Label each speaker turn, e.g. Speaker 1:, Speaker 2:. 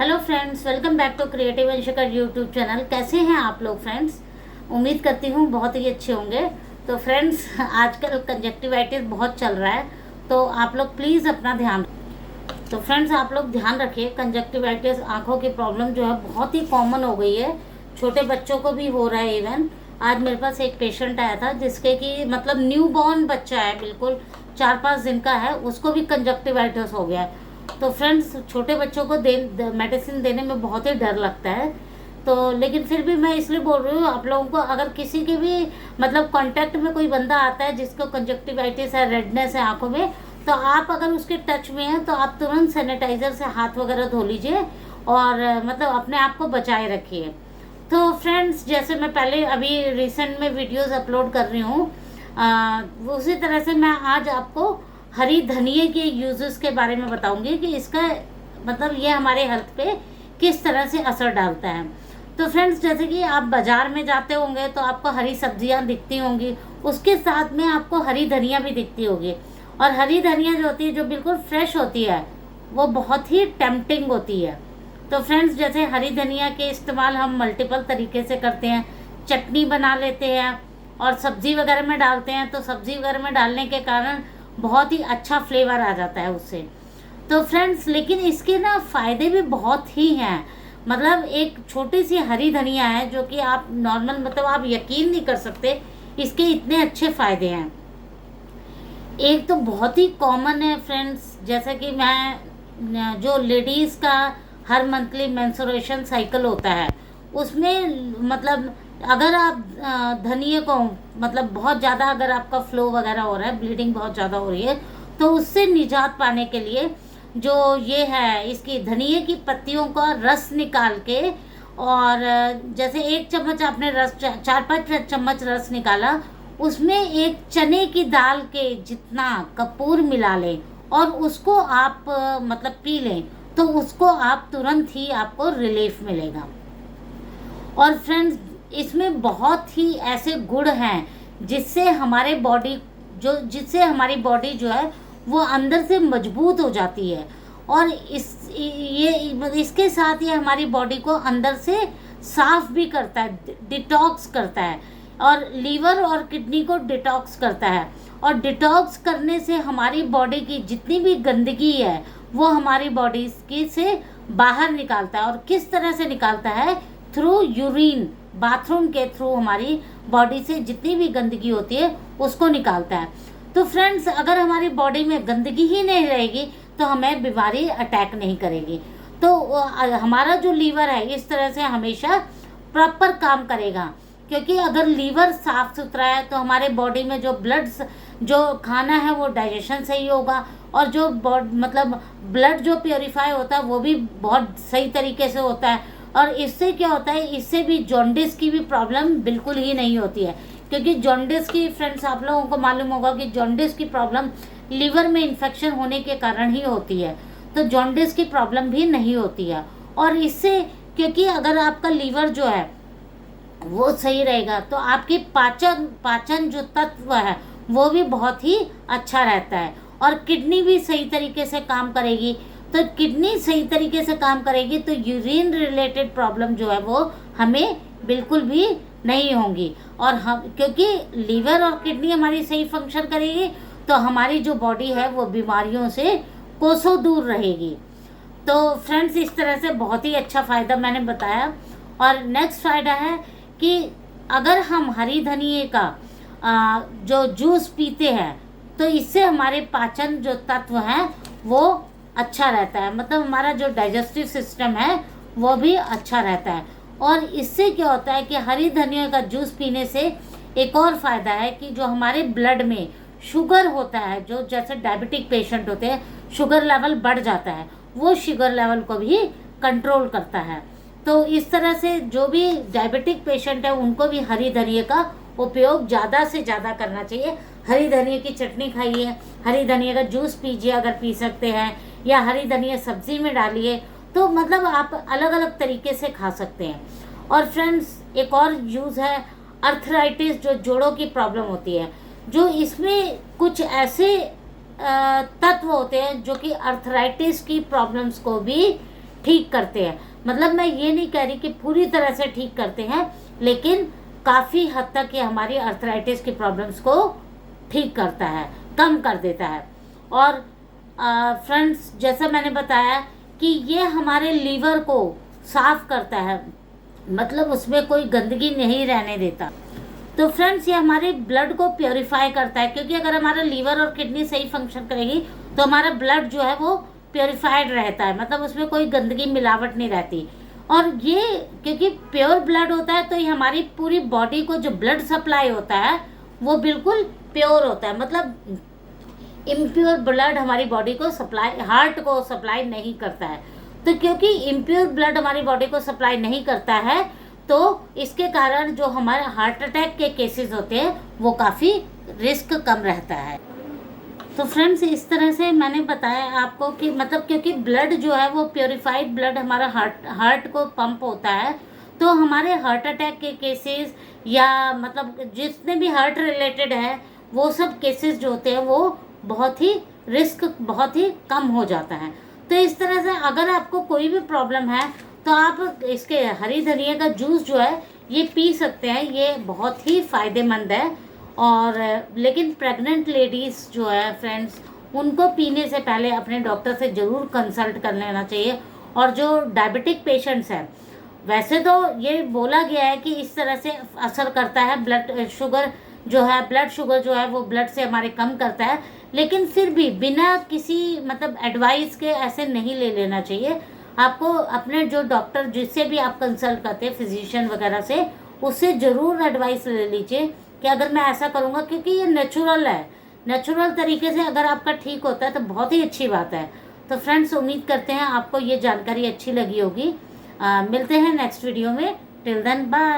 Speaker 1: Hello friends, welcome back to creative Anshikar YouTube channel. कैसे हैं आप लोग फ्रेंड्स? उम्मीद करती हूँ बहुत ही अच्छे होंगे। तो फ्रेंड्स, आजकल कंजक्टिवाइटिस बहुत चल रहा है, तो आप लोग प्लीज़ अपना ध्यान। तो फ्रेंड्स, आप लोग ध्यान रखिए। कंजक्टिवाइटिस आँखों की प्रॉब्लम जो है बहुत ही कॉमन हो गई है, छोटे बच्चों को भी हो रहा है। इवन आज मेरे पास एक पेशेंट आया था जिसके कि मतलब न्यू बॉर्न बच्चा है, बिल्कुल 4-5 दिन का है, उसको भी कंजक्टिवाइटिस हो गया है। तो फ्रेंड्स, छोटे बच्चों को मेडिसिन देने में बहुत ही डर लगता है। तो लेकिन फिर भी मैं इसलिए बोल रही हूँ आप लोगों को, अगर किसी के भी मतलब कांटेक्ट में कोई बंदा आता है जिसको कंजक्टिवाइटिस है, रेडनेस है आंखों में, तो आप अगर उसके टच में हैं तो आप तुरंत सैनिटाइज़र से हाथ वगैरह धो लीजिए और मतलब अपने आप को बचाए रखिए। तो फ्रेंड्स, जैसे मैं पहले अभी रिसेंट में वीडियोस अपलोड कर रही हूँ, उसी तरह से मैं आज आपको हरी धनिए के यूजेस के बारे में बताऊंगी कि इसका मतलब ये हमारे हेल्थ पे किस तरह से असर डालता है। तो फ्रेंड्स, जैसे कि आप बाज़ार में जाते होंगे तो आपको हरी सब्जियां दिखती होंगी, उसके साथ में आपको हरी धनिया भी दिखती होगी। और हरी धनिया जो होती है, जो बिल्कुल फ्रेश होती है, वो बहुत ही टेम्पटिंग होती है। तो फ्रेंड्स, जैसे हरी धनिया के इस्तेमाल हम मल्टीपल तरीके से करते हैं। चटनी बना लेते हैं और सब्ज़ी वगैरह में डालते हैं, तो सब्ज़ी वगैरह में डालने के कारण बहुत ही अच्छा फ्लेवर आ जाता है उससे। तो फ्रेंड्स, लेकिन इसके ना फ़ायदे भी बहुत ही हैं। मतलब एक छोटी सी हरी धनिया है जो कि आप नॉर्मल मतलब आप यकीन नहीं कर सकते इसके इतने अच्छे फ़ायदे हैं। एक तो बहुत ही कॉमन है फ्रेंड्स, जैसा कि मैं जो लेडीज़ का हर मंथली मेंस्ट्रुएशन साइकिल होता है, उसमें मतलब अगर आप धनिए को मतलब बहुत ज़्यादा अगर आपका फ्लो वगैरह हो रहा है, ब्लीडिंग बहुत ज़्यादा हो रही है, तो उससे निजात पाने के लिए जो ये है, इसकी धनिए की पत्तियों का रस निकाल के और जैसे 1 चम्मच आपने रस 4-5 चम्मच रस निकाला, उसमें एक चने की दाल के जितना कपूर मिला लें और उसको आप मतलब पी लें, तो उसको आप तुरंत ही आपको रिलीफ मिलेगा। और फ्रेंड्स, इसमें बहुत ही ऐसे गुण हैं जिससे हमारे बॉडी जिससे हमारी बॉडी जो है वो अंदर से मजबूत हो जाती है। और इसके साथ ये हमारी बॉडी को अंदर से साफ भी करता है, डिटॉक्स करता है, और लीवर और किडनी को डिटॉक्स करता है। और डिटॉक्स करने से हमारी बॉडी की जितनी भी गंदगी है वो हमारी बॉडी की से बाहर निकालता है। और किस तरह से निकालता है? थ्रू यूरिन, बाथरूम के थ्रू हमारी बॉडी से जितनी भी गंदगी होती है उसको निकालता है। तो फ्रेंड्स, अगर हमारी बॉडी में गंदगी ही नहीं रहेगी तो हमें बीमारी अटैक नहीं करेगी। तो हमारा जो लीवर है इस तरह से हमेशा प्रॉपर काम करेगा, क्योंकि अगर लीवर साफ सुथरा है तो हमारे बॉडी में जो खाना है वो डाइजेशन सही होगा, और जो मतलब ब्लड जो प्योरीफाई होता है वो भी बहुत सही तरीके से होता है। और इससे क्या होता है, इससे भी जॉन्डिस की भी प्रॉब्लम बिल्कुल ही नहीं होती है, क्योंकि जॉन्डिस की फ्रेंड्स आप लोगों को मालूम होगा कि जॉन्डिस की प्रॉब्लम लीवर में इन्फेक्शन होने के कारण ही होती है। तो जॉन्डिस की प्रॉब्लम भी नहीं होती है। और इससे, क्योंकि अगर आपका लीवर जो है वो सही रहेगा तो आपकी पाचन जो तत्व है वो भी बहुत ही अच्छा रहता है। और किडनी भी सही तरीके से काम करेगी। तो किडनी सही तरीके से काम करेगी तो यूरिन रिलेटेड प्रॉब्लम जो है वो हमें बिल्कुल भी नहीं होंगी। और हम, क्योंकि लीवर और किडनी हमारी सही फंक्शन करेगी तो हमारी जो बॉडी है वो बीमारियों से कोसों दूर रहेगी। तो फ्रेंड्स, इस तरह से बहुत ही अच्छा फ़ायदा मैंने बताया। और नेक्स्ट फ़ायदा है कि अगर हम हरी धनिए का जो जूस पीते हैं तो इससे हमारे पाचन जो तत्व हैं वो अच्छा रहता है, मतलब हमारा जो डाइजेस्टिव सिस्टम है वो भी अच्छा रहता है। और इससे क्या होता है कि हरी धनिया का जूस पीने से एक और फ़ायदा है कि जो हमारे ब्लड में शुगर होता है, जो जैसे डायबिटिक पेशेंट होते हैं, शुगर लेवल बढ़ जाता है, वो शुगर लेवल को भी कंट्रोल करता है। तो इस तरह से जो भी डायबिटिक पेशेंट है उनको भी हरी धनिया का उपयोग ज़्यादा से ज़्यादा करना चाहिए। हरी धनिया की चटनी खाइए, हरी धनिया का जूस पीजिए अगर पी सकते हैं, या हरी धनिया सब्जी में डालिए। तो मतलब आप अलग अलग तरीके से खा सकते हैं। और फ्रेंड्स, एक और यूज़ है अर्थराइटिस, जो जोड़ों की प्रॉब्लम होती है, जो इसमें कुछ ऐसे तत्व होते हैं जो कि अर्थराइटिस की प्रॉब्लम्स को भी ठीक करते हैं। मतलब मैं ये नहीं कह रही कि पूरी तरह से ठीक करते हैं, लेकिन काफ़ी हद तक ये हमारी अर्थराइटिस की प्रॉब्लम्स को ठीक करता है, कम कर देता है। और फ्रेंड्स, जैसा मैंने बताया कि ये हमारे लीवर को साफ करता है, मतलब उसमें कोई गंदगी नहीं रहने देता। तो फ्रेंड्स, ये हमारे ब्लड को प्योरीफाई करता है, क्योंकि अगर हमारा लीवर और किडनी सही फंक्शन करेगी तो हमारा ब्लड जो है वो प्योरीफाइड रहता है, मतलब उसमें कोई गंदगी मिलावट नहीं रहती। और ये क्योंकि प्योर ब्लड होता है तो ये हमारी पूरी बॉडी को जो ब्लड सप्लाई होता है वो बिल्कुल प्योर होता है। मतलब इम्प्योर ब्लड हमारी बॉडी को सप्लाई, हार्ट को सप्लाई नहीं करता है। तो क्योंकि इम्प्योर ब्लड हमारी बॉडी को सप्लाई नहीं करता है, तो इसके कारण जो हमारे हार्ट अटैक के केसेस होते हैं वो काफ़ी रिस्क कम रहता है। तो फ्रेंड्स, इस तरह से मैंने बताया आपको कि मतलब क्योंकि ब्लड जो है वो प्योरीफाइड ब्लड हमारा हार्ट को पंप होता है, तो हमारे हार्ट अटैक के केसेस या मतलब जितने भी हार्ट रिलेटेड है वो सब केसेस जो होते हैं वो बहुत ही रिस्क बहुत ही कम हो जाता है। तो इस तरह से अगर आपको कोई भी प्रॉब्लम है तो आप इसके हरी धनिया का जूस जो है ये पी सकते हैं, ये बहुत ही फ़ायदेमंद है। और लेकिन प्रेग्नेंट लेडीज़ जो है फ्रेंड्स, उनको पीने से पहले अपने डॉक्टर से ज़रूर कंसल्ट कर लेना चाहिए। और जो डायबिटिक पेशेंट्स हैं, वैसे तो ये बोला गया है कि इस तरह से असर करता है, ब्लड शुगर जो है वो ब्लड से हमारे कम करता है, लेकिन फिर भी बिना किसी मतलब एडवाइस के ऐसे नहीं ले लेना चाहिए। आपको अपने जो डॉक्टर जिससे भी आप कंसल्ट करते हैं, फिजिशियन वगैरह से, उससे ज़रूर एडवाइस ले लीजिए कि अगर मैं ऐसा करूँगा, क्योंकि ये नेचुरल है, नेचुरल तरीके से अगर आपका ठीक होता है तो बहुत ही अच्छी बात है। तो फ्रेंड्स, उम्मीद करते हैं आपको ये जानकारी अच्छी लगी होगी। मिलते हैं नेक्स्ट वीडियो में। Till then bye.